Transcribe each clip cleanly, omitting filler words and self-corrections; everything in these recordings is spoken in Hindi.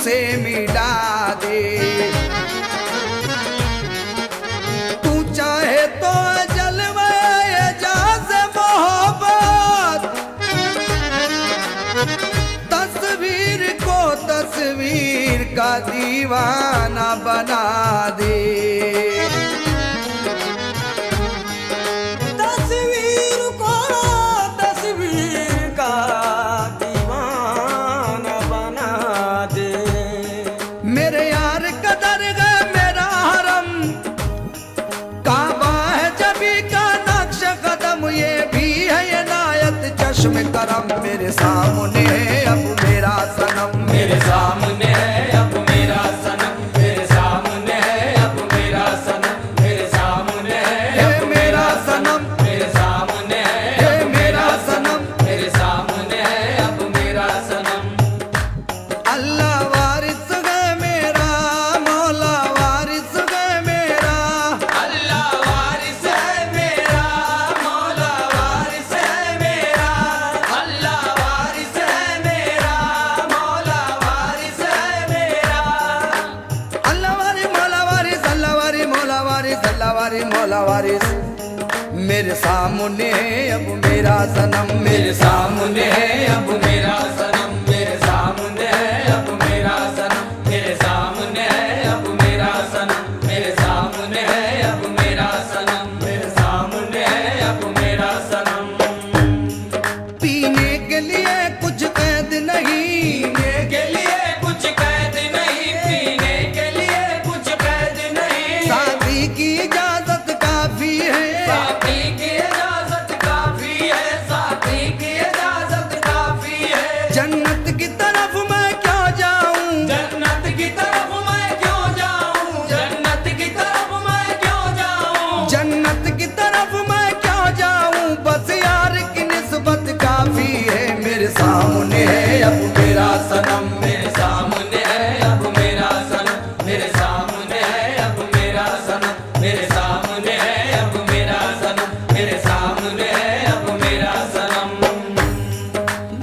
से मिटा दे। तू चाहे तो जलवाए एजाज मोहब्बत, तस्वीर को तस्वीर का दीवाना बना दे। चश्मे करम मेरे सामने है अब मेरा सनम, मेरे सामने है अब मेरा सनम, मेरे सामने है अब मेरा सनम, मेरे सामने है मेरा सनम, मेरे सामने है मेरा सनम, मेरे सामने है अब मेरा सनम। अल्लाह वारिस है मेरा, मौला वारिस है मेरा, अल्लाह वारिस है मेरा, मौला वारिस है मेरा, अल्लाह वारिस है मेरा, मौला वारिस है मेरा। अल्लाह वारी मौला वारिस, अल्लाह वारी मौला वारिस, अल्लाह वारी मौला वारिस मेरे सामने है अब मेरा सनम, मेरे सामने है अब मेरा सनम, मेरे सामने है अब मेरा सनम, मेरे सामने है अब मेरा सनम, मेरे सामने है अब मेरा सनम, मेरे सामने है अब मेरा सनम। पीने के लिए कुछ कैद नहीं, पीने के लिए कुछ कैद नहीं, पीने के लिए कुछ कैद नहीं, शादी की इजाजत काफी है, शादी की इजाजत काफी है, शादी की इजाजत काफी है। जन्नत की तरफ मैं क्यों जाऊं, जन्नत की तरफ मैं क्यों जाऊं, जन्नत की तरफ मैं क्यों जाऊं, जन्नत की तरफ मैं क्यों जाऊं, बस यार की निस्बत काफी है। मेरे सामने है अब मेरा सनम, मेरे सामने है अब मेरा सनम, मेरे सामने है अब मेरा सनम, मेरे सामने है अब मेरा सनम, मेरे सामने है अब मेरा सनम।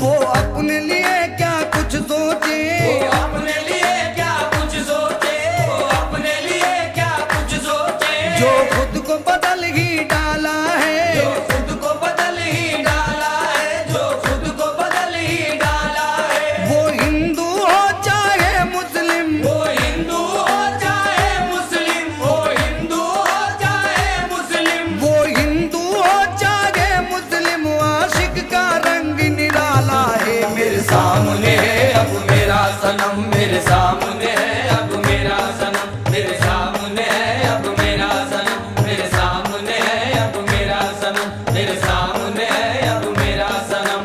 वो अपने लिए क्या कुछ सोचे, वो अपने लिए क्या कुछ सोचे, वो अपने लिए क्या कुछ सोचे, जो खुद को बदल ही डाला है, जो खुद को बदल ही डाला है, जो खुद को बदल ही डाला है। वो हिंदू हो चाहे मुस्लिम, वो हिंदू हो चाहे मुस्लिम, वो हिंदू हो चाहे मुस्लिम, वो हिंदू हो चाहे मुस्लिम, आशिक का रंग निराला है। मेरे सामने है अब मेरा सनम, मेरे सामने है अब मेरा सनम, मेरे सामने है अब मेरा सनम, मेरे सामने है अब मेरा सनम, मेरे सामने है अब मेरा सनम।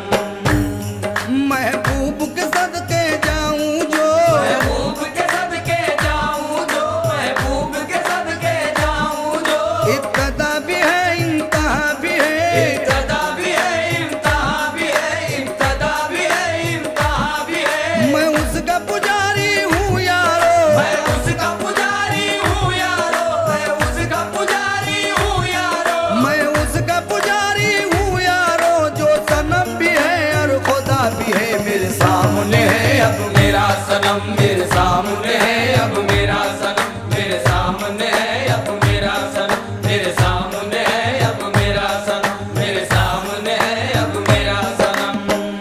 महबूब के सदके जाऊं जो, महबूब के सदके जाऊं जो, महबूब के सदके जाऊं जो, इब्तदा भी है इंतहा भी है, इब्तदा भी है इम्तिहा भी है, इब्तदा भी है इम्तिहा भी है। मैं उसका पुजारी हूँ यारो, मैं उसका पुजारी हूँ यारो, मैं उसका पुजारी हूँ यारो, मैं उसका पुजारी हूँ यारो, जो सनम भी है और खुदा भी है। मेरे सामने है अब मेरा सनम, मेरे सामने है अब मेरा सनम, मेरे सामने है अब मेरा सनम, मेरे सामने है अब मेरा सनम, मेरे सामने है अब मेरा सनम।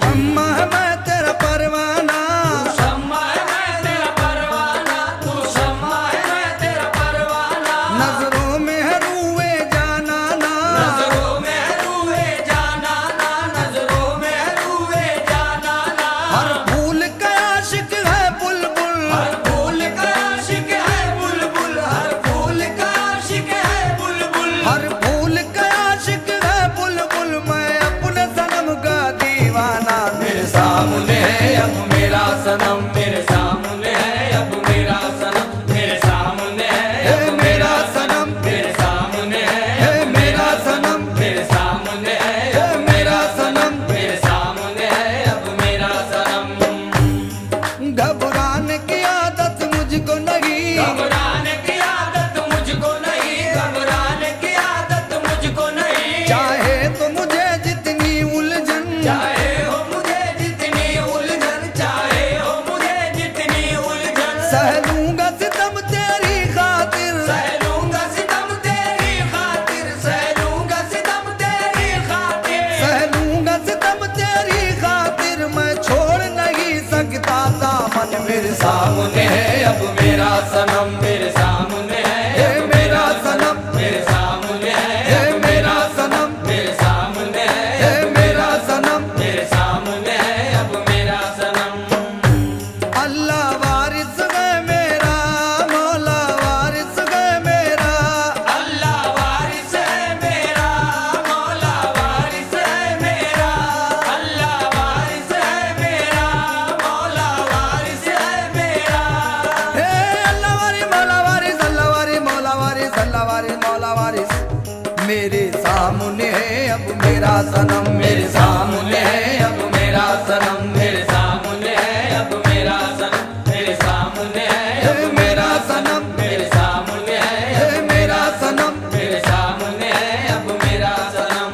अम्मा मैं तेरा परवाना, तू शम्मा है मैं तेरा परवाना, तू शम्मा है मैं तेरा परवाना, नजरों में है रूए जाना ना, नजरों में रूए जाना ना, नजरों में रूए जाना ना। हर फूल का आशिक है बुलबुल, हर फूल का सह लूंगा सितम तेरी खातिर, सह लूंगा सितम तेरी खातिर, सह लूंगा सितम तेरी खातिर, सह लूंगा सितम तेरी खातिर, मैं छोड़ नहीं सकता दामन मेरे सामने है अब मेरा सनम, मेरे सामने है अब मेरा सनम, मेरे सामने है अब मेरा सनम, मेरे सामने है अब मेरा सनम, मेरे सामने है अब मेरा सनम। अल्लाह वारिस है मेरा, मौला वारिस है मेरा, अल्लाह वारिस है मेरा, मौला वारिस है मेरा, अल्लाह वारिस है मेरा, मौला वारिस है मेरा। हे अल्लाह वारिस मौला वारिस, अल्लाह वारिस मौला वारिस, अल्लाह वारिस मौला वारिस, मेरे सामने है अब मेरा सनम, मेरे सामने है अब मेरा सनम, मेरे सामने है अब मेरा सनम, मेरे सामने है अब मेरा सनम, मेरे सामने है हे मेरा सनम, मेरे सामने है अब मेरा सनम।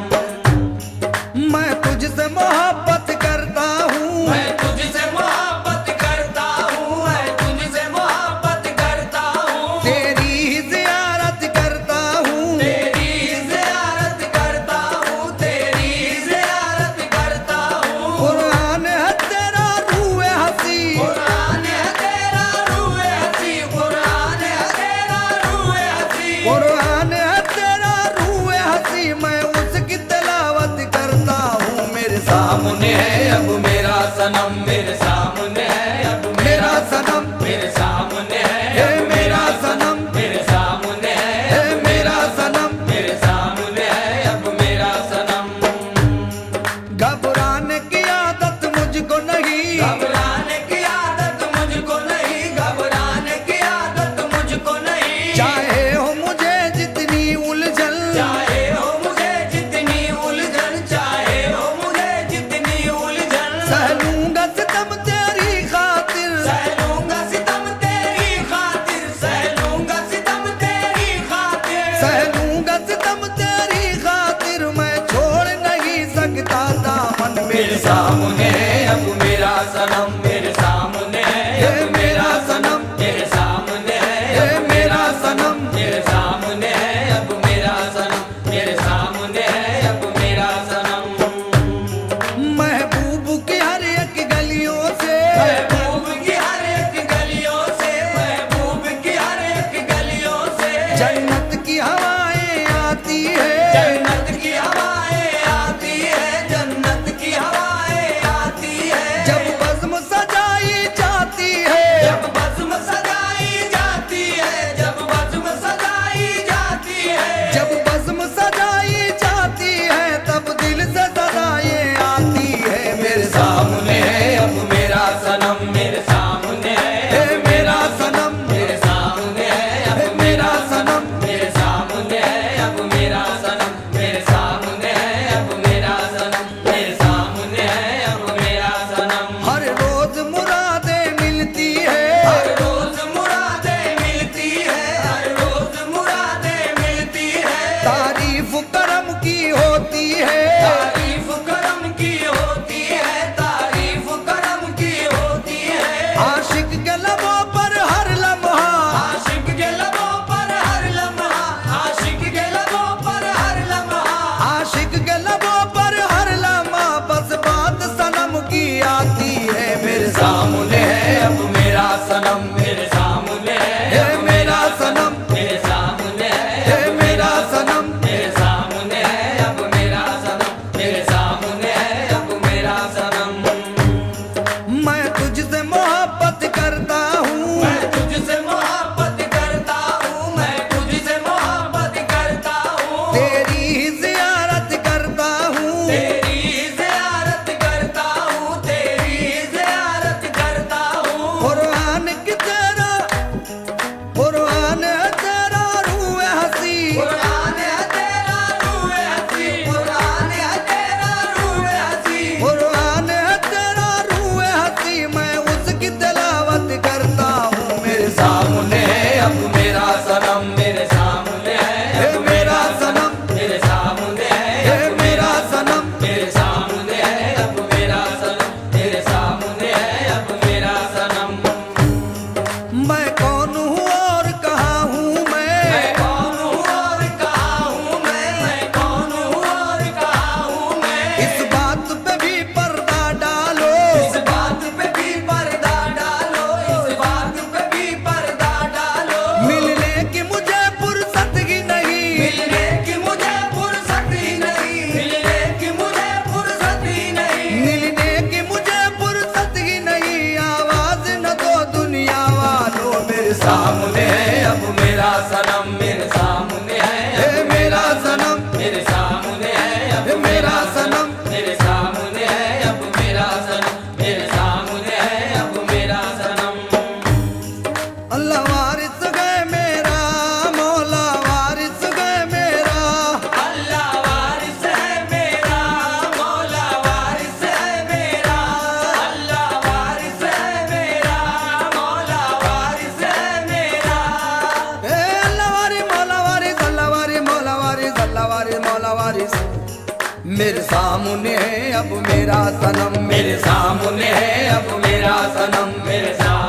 मैं तुझसे मोहब्बत करता हूँ, मैं तुझसे मोहब्बत करता हूँ, मैं तुझसे मोहब्बत करता हूँ, तेरी ही ज़ियारत करता हूँ, तेरी ज़ियारत करता हूँ, तेरी ज़ियारत करता हूँ। कुरान है तेरा रूए हंसी, कुरान है तेरा रूए हंसी, कुरान है तेरा रूए हंसी, कुरान है तेरा रूए हंसी, मैं उसकी तिलावत करता हूँ मेरे सामने है अब मेरा सनम, मेरे सामने है अब मेरा सनम, मेरे सामने है हे अब मेरा सनम, मेरे सामने है हे अब मेरा सनम, मेरे सामने है अब मेरा सनम। घबराने की आदत मुझको नहीं, घबराने की आदत मुझको नहीं, घबराने की आदत मुझको नहीं, चाहे हो मुझे जितनी उलझन, चाहे हो मुझे जितनी उलझन, चाहे हो मुझे जितनी उलझन, सह लूंगा सितम तेरी खातिर, सह लूंगा सितम तेरी खातिर, सह लूंगा सितम तेरी खातिर, सह लूंगा सितम तेरी खातिर, मैं छोड़ नहीं सकता दामन मेरे मेरे सामने है अब मेरा सनम, मेरे सामने है हे अब मेरा सनम, मेरे सामने है हे अब मेरा सनम, मेरे सामने है अब मेरा सनम, मेरे सामने है अब मेरा सनम। महबूब की हर एक गलियों से, महबूब की हर एक गलियों से, महबूब की हर एक गलियों से, जन्नत की हवाएं आती है, जन्नत की हवाएं आती है, जन्नत की हवाएं आती है, जब बज़्म सजाई जाती है, जब बज़्म सजाई जाती है, जब बज़्म सजाई जाती है, जब बज़्म सजाई जाती है, तब दिल से सदाएं आती है मेरे सामने है अब मेरा सनम, मेरे सामने है हे मेरा सनम, मेरे सामने है हे अब मेरा सनम, मेरे सामने है अब मेरा सनम, मेरे सामने है अब मेरा सनम, मेरे सामने है अब मेरा सनम। हर रोज मुरादें मिलती है, हर रोज मुरादें मिलती है, हर रोज मुरादें मिलती है, तारीफ करम की होती है, तारीफ करम की होती है, तारीफ करम की होती है, आशिक के लबों पर हर लम्हा, आशिक के लबों पर हर लम्हा, आशिक के लबों पर हर लम्हा, आशिक के लबों पर हर लम्हा, बस बात सनम की आती है मेरे सामने है अब मेरा सनम, मेरे सामने है हे मेरा सनम, मेरे सामने है हे मेरा सनम, मेरे सामने है अब मेरा सनम, मेरे सामने है अब मेरा सनम। मैं तुझसे मोहब्बत करता हूँ, मैं तुझसे मोहब्बत करता हूँ, मैं तुझसे मोहब्बत करता हूँ, तेरी ही ज़ियारत करता हूँ, तेरी ज़ियारत करता हूँ, तेरी ज़ियारत करता हूँ, कुरान की तेरा मैं कौन हूँ और कहाँ हूँ मैं कौन हूँ और कहाँ हूँ मैं कौन हूँ और कहाँ हूँ मैं इस बात पे भी पर्दा डालो, इस बात पे भी पर्दा डालो, इस बात पे भी पर्दा डालो। मिलने की मुझे फुर्सत ही नहीं, मिलने की मुझे फुर्सत ही नहीं, मिलने की मुझे फुर्सत ही नहीं, मिलने की मुझे फुर्सत ही नहीं। आवाज न दो दुनिया वालों, मेरे सामने है अब मेरा सनम, मेरे सामने है ए मेरा सनम, मेरे सामने है अब ए मेरा सनम। मेरे सामने है अब मेरा सनम, मेरे सामने है अब मेरा सनम। अल्लाह वारिस गए मेरा, मौला वारिस गए मेरा, अल्लाह वारिस है मेरा, मौला वारिस है मेरा, अल्लाह वारिस है मेरा, मौला वारिस है मेरा। ए अल्लाह वारिस मौला वारिस, अल्लाह वारिस मौला वारिस, अल्लाह वारिस मौला वारिस। मेरे सामने है अब मेरा सनम, मेरे सामने है अब मेरा सनम, मेरे सामने